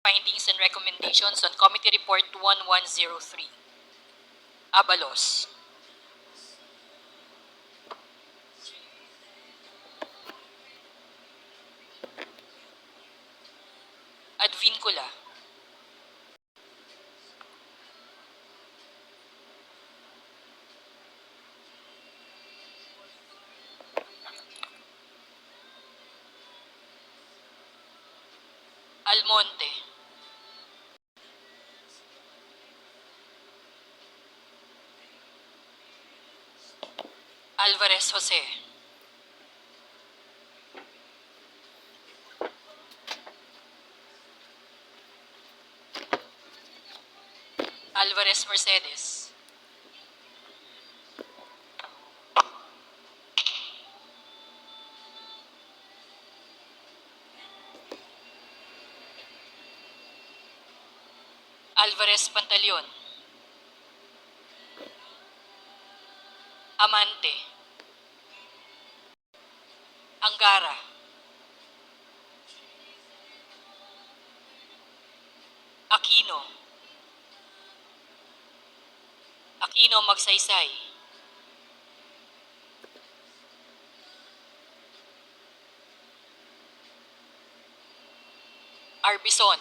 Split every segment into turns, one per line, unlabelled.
Findings and recommendations on Committee Report 1103. Abalos. Advincula. Almonte. Alvarez Jose. Alvarez Mercedes. Alvarez Pantaleon. Amante. Angara. Aquino. Aquino Magsaysay. Arbison.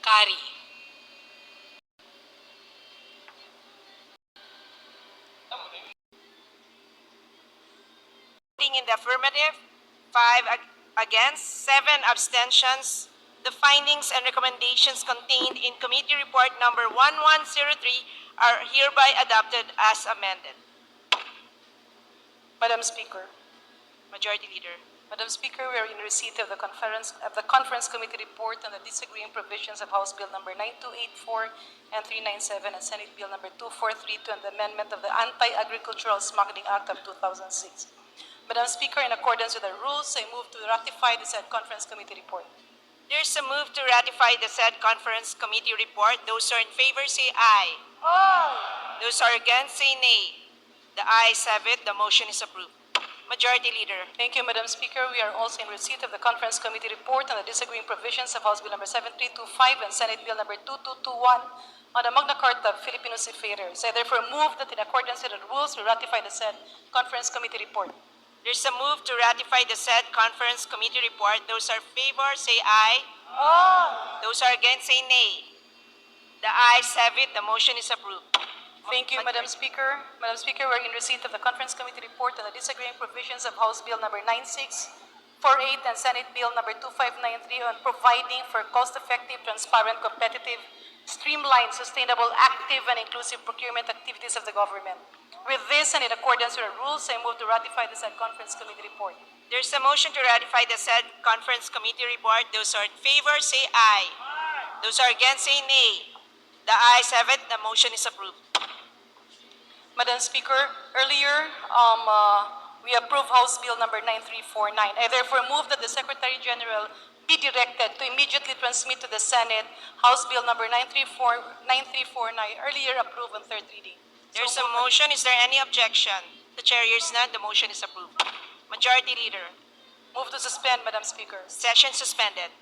Kari.
In the affirmative, 5 against, 7 abstentions. The findings and recommendations contained in Committee Report number 1103 are hereby adopted as amended.
Madam Speaker.
Majority Leader.
Madam Speaker, we are in receipt of the Conference Committee report on the disagreeing provisions of House Bill number 9284 and 397 and Senate Bill number 2432 and the amendment of the Anti-Agricultural Smuggling Act of 2006. Madam Speaker, in accordance with the rules, I move to ratify the said Conference Committee report.
There's a move to ratify the said Conference Committee report. Those who are in favor say aye.
Aye.
Those who are against say nay. The ayes have it. The motion is approved. Majority Leader.
Thank you, Madam Speaker. We are also in receipt of the Conference Committee report on the disagreeing provisions of House Bill number 7325 and Senate Bill number 2221 on the Magna Carta of Filipino Seafarers. I therefore move that in accordance with the rules, we ratify the said Conference Committee report.
There's a move to ratify the said Conference Committee report. Those are in favor say aye.
Aye.
Those are against say nay. The ayes have it. The motion is approved.
Thank you, Madam Speaker. Madam Speaker, we're in receipt of the Conference Committee report on the disagreeing provisions of House Bill number 9648 and Senate Bill number 2593 on providing for cost-effective, transparent, competitive, streamlined, sustainable, active, and inclusive procurement activities of the government. With this and in accordance with the rules, I move to ratify the said Conference Committee report.
There's a motion to ratify the said Conference Committee report. Those who are in favor say aye. Those who are against say nay. The ayes have it. The motion is approved.
Madam Speaker, earlier we approved House Bill number 9349. I therefore move that the Secretary General be directed to immediately transmit to the Senate House Bill number 9349, earlier approved on third reading.
There's a motion. Is there any objection? The chair hears none. The motion is approved. Majority Leader.
Move to suspend, Madam Speaker.
Session suspended.